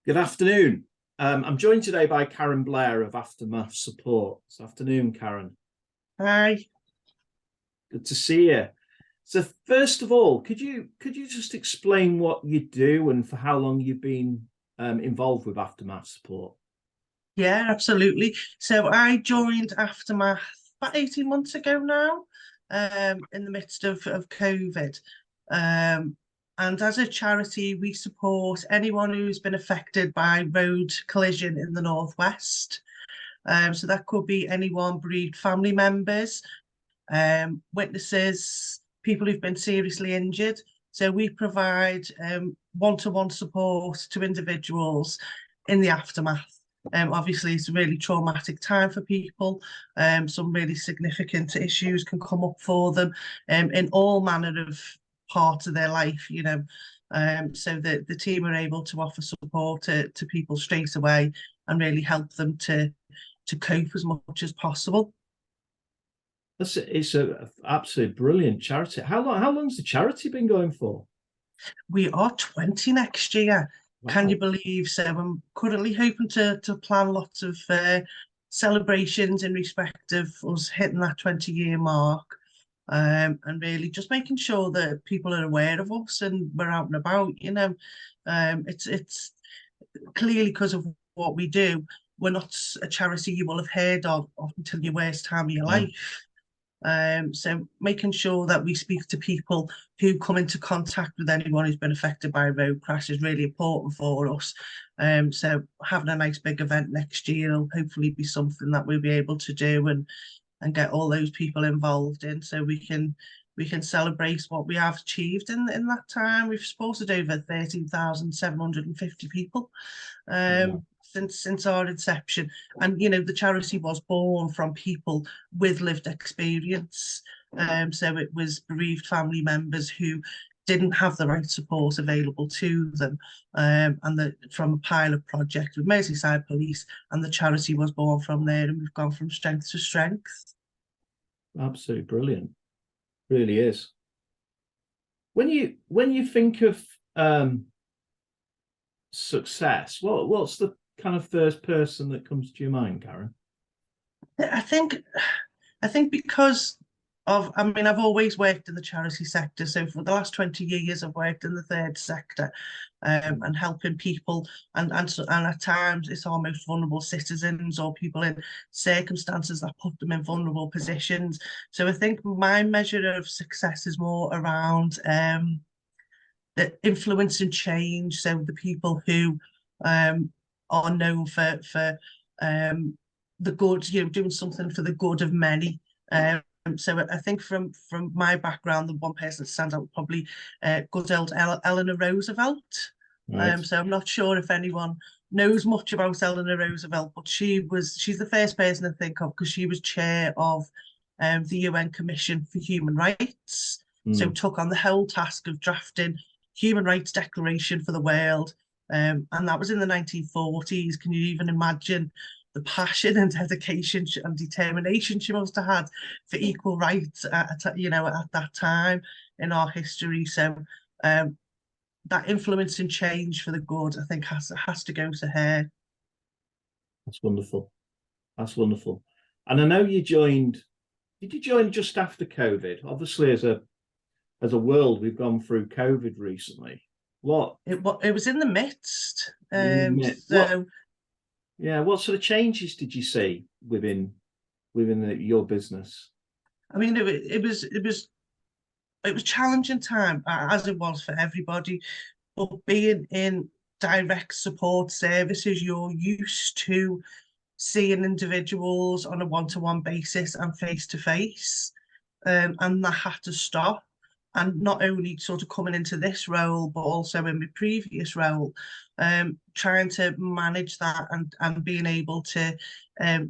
Good afternoon. I'm joined today by Karen Blair of Aftermath Support. Good afternoon, Karen. Hi. Good to see you. So first of all, could you just explain what you do and for how long you've been involved with Aftermath Support? Yeah, absolutely. So I joined Aftermath about 18 months ago now, in the midst of COVID. Um, and as a charity, we support anyone who's been affected by road collision in the Northwest. So that could be anyone, bereaved family members, witnesses, people who've been seriously injured. So we provide one-to-one support to individuals in the aftermath. Obviously, it's a really traumatic time for people. Some really significant issues can come up for them in all manner of parts of their life. So the team are able to offer support to people straight away and really help them to cope as much as possible. It's a absolutely brilliant charity. How long's the charity been going for? We are 20 next year. Can you Wow. believe? So I'm currently hoping to plan lots of celebrations in respect of us hitting that 20-year mark, and really just making sure that people are aware of us and we're out and about. It's clearly because of what we do. We're not a charity you will have heard of until your worst time of your No. life. So making sure that we speak to people who come into contact with anyone who's been affected by a road crash is really important for us. So having a nice big event next year will hopefully be something that we'll be able to do and get all those people involved in, so we can celebrate what we have achieved in that time. We've supported over 13,750 people Wow. since our inception. And the charity was born from people with lived experience. So it was bereaved family members who didn't have the right support available to them, and from a pilot project with Merseyside Police, and the charity was born from there, and we've gone from strength to strength. Absolutely brilliant. Really is. When you think of success, what's the kind of first person that comes to your mind, Karen? I think I think because I mean, I've always worked in the charity sector. So for the last 20 years, I've worked in the third sector, and helping people. And at times, it's our most vulnerable citizens or people in circumstances that put them in vulnerable positions. So I think my measure of success is more around the influence and change. So the people who are known for the good, doing something for the good of many. So I think from my background, the one person that stands out would probably good old Eleanor Roosevelt. Right. So I'm not sure if anyone knows much about Eleanor Roosevelt, but she's the first person to think of, because she was chair of the UN Commission for Human Rights. So Mm. took on the whole task of drafting human rights declaration for the world. And that was in the 1940s. Can you even imagine the passion and dedication and determination she must have had for equal rights at that time in our history? So that influence and change for the good, I think, has to go to her. That's wonderful. That's wonderful. And I know you joined. Did you join just after COVID? Obviously, as a world, we've gone through COVID recently. What It was in the midst. in the mid, what So Yeah, what sort of changes did you see within your business? I mean, it was challenging time, as it was for everybody. But being in direct support services, you're used to seeing individuals on a one-to-one basis and face-to-face, and that had to stop. And not only sort of coming into this role, but also in my previous role, trying to manage that and being able to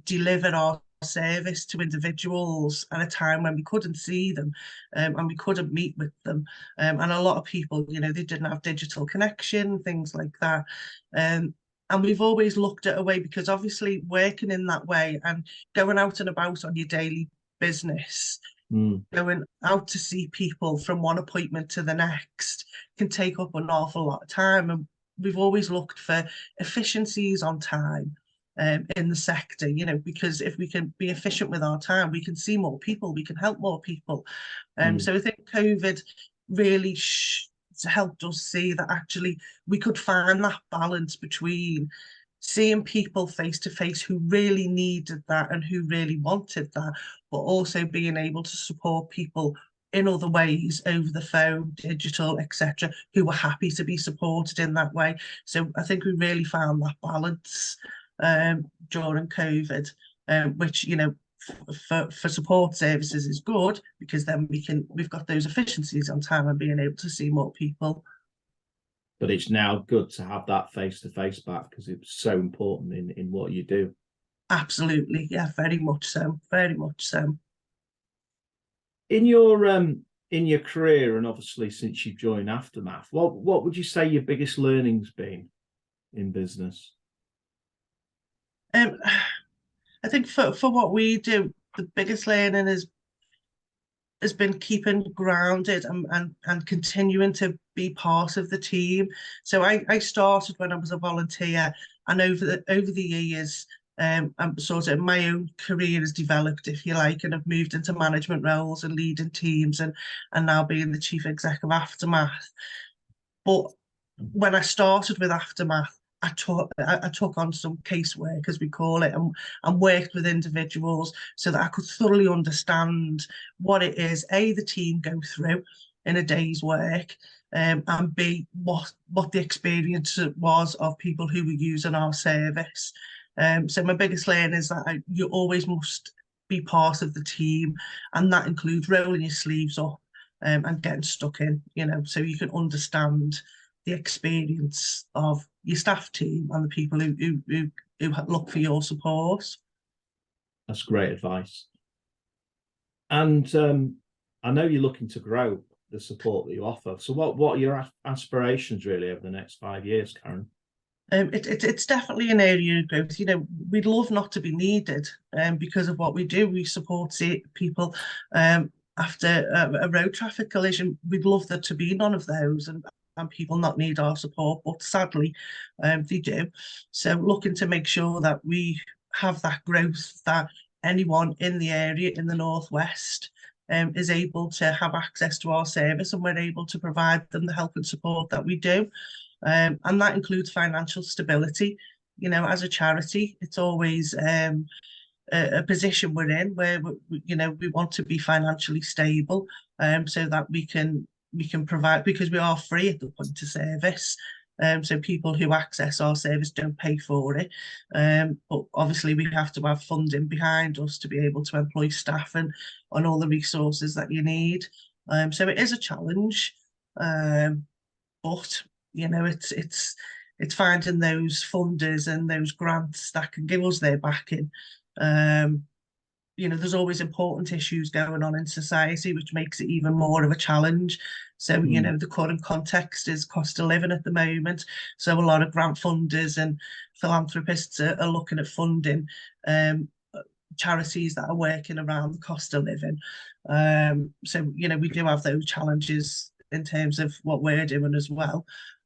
deliver our service to individuals at a time when we couldn't see them, and we couldn't meet with them. And a lot of people, they didn't have digital connection, things like that. And we've always looked at a way, because obviously working in that way and going out and about on your daily business, Mm. going out to see people from one appointment to the next can take up an awful lot of time. And we've always looked for efficiencies on time in the sector, you know, because if we can be efficient with our time, we can see more people, we can help more people. So I think COVID really helped us see that actually we could find that balance between seeing people face to face who really needed that and who really wanted that, but also being able to support people in other ways over the phone, digital, etc., who were happy to be supported in that way. So I think we really found that balance during COVID, which, you know, for support services is good, because then we've got those efficiencies on time and being able to see more people. But it's now good to have that face-to-face back, because it's so important in what you do. Absolutely, yeah, very much so, very much so. In your career, and obviously since you've joined Aftermath, what would you say your biggest learning's been in business? I think for what we do, the biggest learning has been keeping grounded and continuing to be part of the team. So I started when I was a volunteer, and over the years, I'm sort of my own career has developed, if you like, and I've moved into management roles and leading teams, and now being the chief exec of Aftermath. But when I started with Aftermath, I took on some casework, as we call it, and worked with individuals so that I could thoroughly understand what it is, A, the team go through in a day's work, and B, what the experience was of people who were using our service. So my biggest learning is that you always must be part of the team, and that includes rolling your sleeves up and getting stuck in, you know, so you can understand the experience of your staff team and the people who look for your support. That's great advice. And I know you're looking to grow the support that you offer. So what are your aspirations really over the next 5 years, Karen? It's definitely an area of growth. You know, we'd love not to be needed because of what we do. We support people after a road traffic collision. We'd love there to be none of those, and people not need our support, but sadly they do. So looking to make sure that we have that growth, that anyone in the area in the Northwest is able to have access to our service, and we're able to provide them the help and support that we do. And that includes financial stability. You know, as a charity, it's always a position we're in where you know, we want to be financially stable, so that we can provide, because we are free at the point of service. So people who access our service don't pay for it. But obviously we have to have funding behind us to be able to employ staff and on all the resources that you need. So it is a challenge, but you know, it's finding those funders and those grants that can give us their backing. You know, there's always important issues going on in society, which makes it even more of a challenge. So, you know, the current context is cost of living at the moment. So a lot of grant funders and philanthropists are looking at funding charities that are working around the cost of living. So, you know, we do have those challenges in terms of what we're doing as well.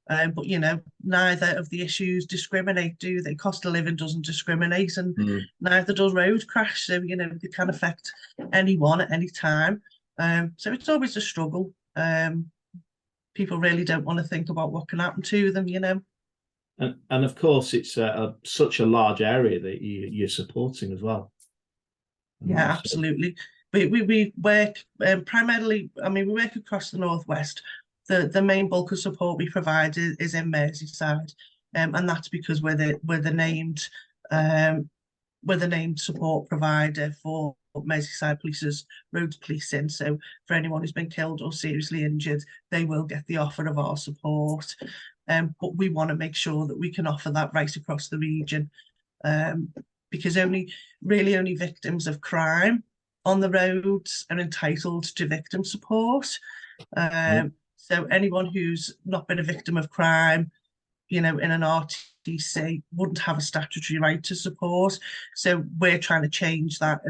But, you know, neither of the issues discriminate, do they? Cost of living doesn't discriminate, and neither does road crash. So, you know, it can affect anyone at any time. So it's always a struggle. People really don't want to think about what can happen to them, you know. And of course, it's such a large area that you're supporting as well. Yeah, absolutely. We work primarily, I mean, we work across the Northwest. The main bulk of support we provide is in Merseyside, and that's because we're the named support provider for Merseyside Police's road policing. So for anyone who's been killed or seriously injured, they will get the offer of our support. But we want to make sure that we can offer that right across the region, because only victims of crime on the roads are entitled to victim support. So anyone who's not been a victim of crime, you know, in an RTC wouldn't have a statutory right to support. So we're trying to change that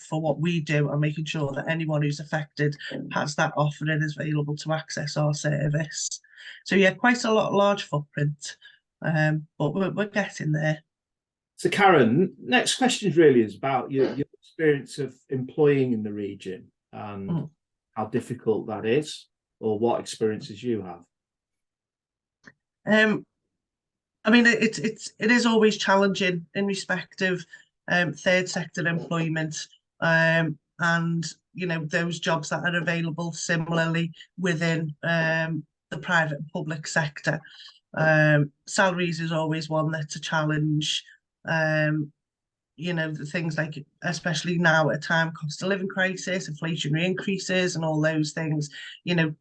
for what we do, and making sure that anyone who's affected has that offer and is available to access our service. So yeah, quite a large footprint. But we're getting there. So, Karen, next question really is about your experience of employing in the region and how difficult that is, or what experiences you have. I mean, it is always challenging in respect of third sector employment, and those jobs that are available similarly within the private and public sector. Salaries is always one that's a challenge. The things like, especially now at a time, cost of living crisis, inflationary increases, and all those things,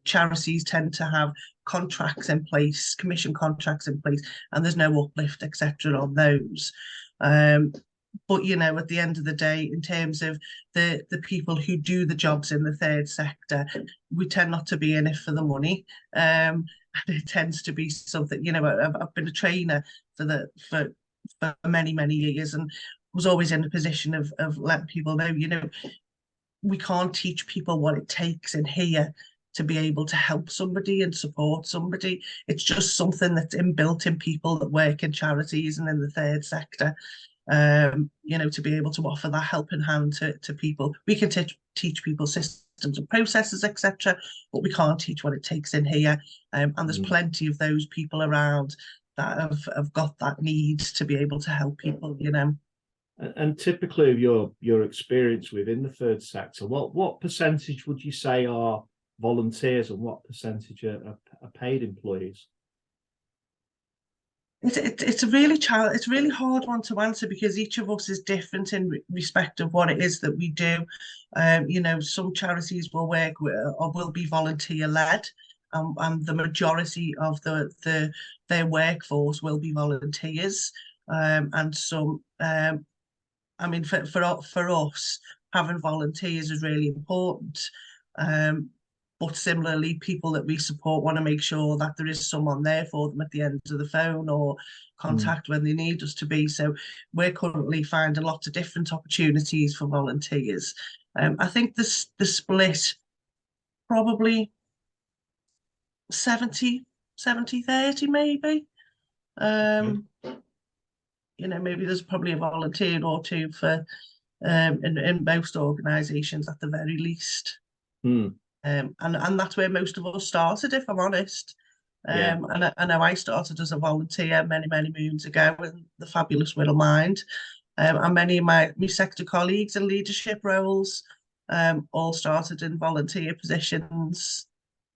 charities tend to have contracts in place, commission contracts in place, and there's no uplift, etc. on those. But at the end of the day, in terms of the people who do the jobs in the third sector, we tend not to be in it for the money. And it tends to be something, I've been a trainer for many, many years, and was always in a position of letting people know, we can't teach people what it takes in here to be able to help somebody and support somebody. It's just something that's inbuilt in people that work in charities and in the third sector. To be able to offer that helping hand to people. We can teach people systems and processes, etc., but we can't teach what it takes in here. And there's plenty of those people around that have got that need to be able to help people, And typically of your experience within the third sector, what percentage would you say are volunteers and what percentage are paid employees? It's a really hard one to answer, because each of us is different in respect of what it is that we do. Some charities will work with, or will be volunteer led, and the majority of their workforce will be volunteers. And some, I mean, for us, having volunteers is really important. But similarly, people that we support want to make sure that there is someone there for them at the end of the phone or contact when they need us to be. So we're currently finding lots of different opportunities for volunteers. I think the split probably 70-30 maybe. Maybe there's probably a volunteer or two for in most organisations at the very least. And that's where most of us started, if I'm honest. And I know I started as a volunteer many, many moons ago in the fabulous Whittle Mind. And many of my sector colleagues in leadership roles all started in volunteer positions.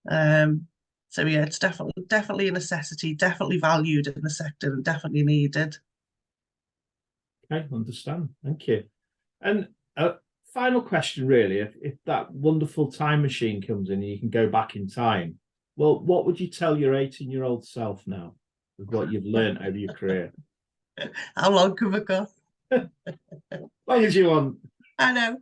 So yeah, it's definitely a necessity, definitely valued in the sector, and definitely needed. Okay, understand. Thank you. And final question, really, if that wonderful time machine comes in and you can go back in time, well, what would you tell your 18-year-old self now with what you've learned over your career? How long have I got? As long as you want. I know.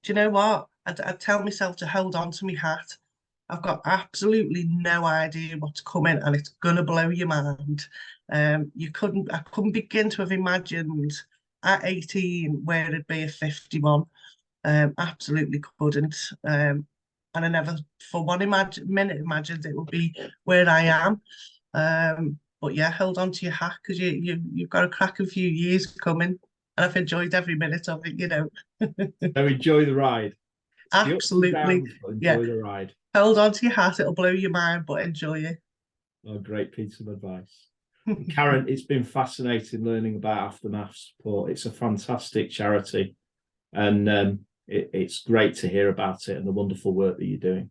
Do you know what? I'd tell myself to hold on to my hat. I've got absolutely no idea what's coming, and it's gonna blow your mind. I couldn't begin to have imagined at 18 where it'd be at 51. Absolutely couldn't. And I never for one minute imagined it would be where I am. But yeah, hold on to your hat, because you've got a cracking few years coming, and I've enjoyed every minute of it, So enjoy the ride. Absolutely. Enjoy the ride. Hold on to your hat, it'll blow your mind, but enjoy it. Oh, great piece of advice. Karen, it's been fascinating learning about Aftermath Support. It's a fantastic charity, and it's great to hear about it and the wonderful work that you're doing.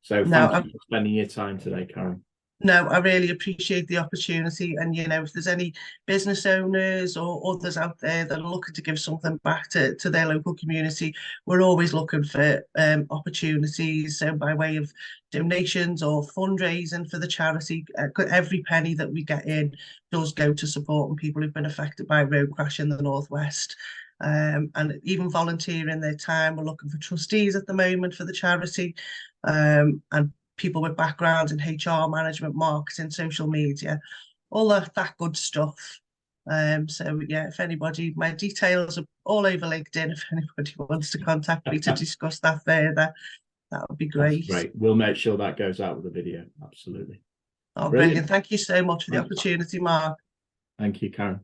So thank you for spending your time today, Karen. No, I really appreciate the opportunity. And, if there's any business owners or others out there that are looking to give something back to their local community, we're always looking for opportunities. So by way of donations or fundraising for the charity, every penny that we get in does go to supporting people who've been affected by a road crash in the Northwest. And even volunteering their time. We're looking for trustees at the moment for the charity, and people with backgrounds in HR, management, marketing, social media, all that good stuff. So yeah, if anybody, my details are all over LinkedIn. If anybody wants to contact me to discuss that further, that would be great. That's great. We'll make sure that goes out with the video. Absolutely. Oh, Brilliant. brilliant. Thank you so much for the Thanks. opportunity, Mark. Thank you, Karen.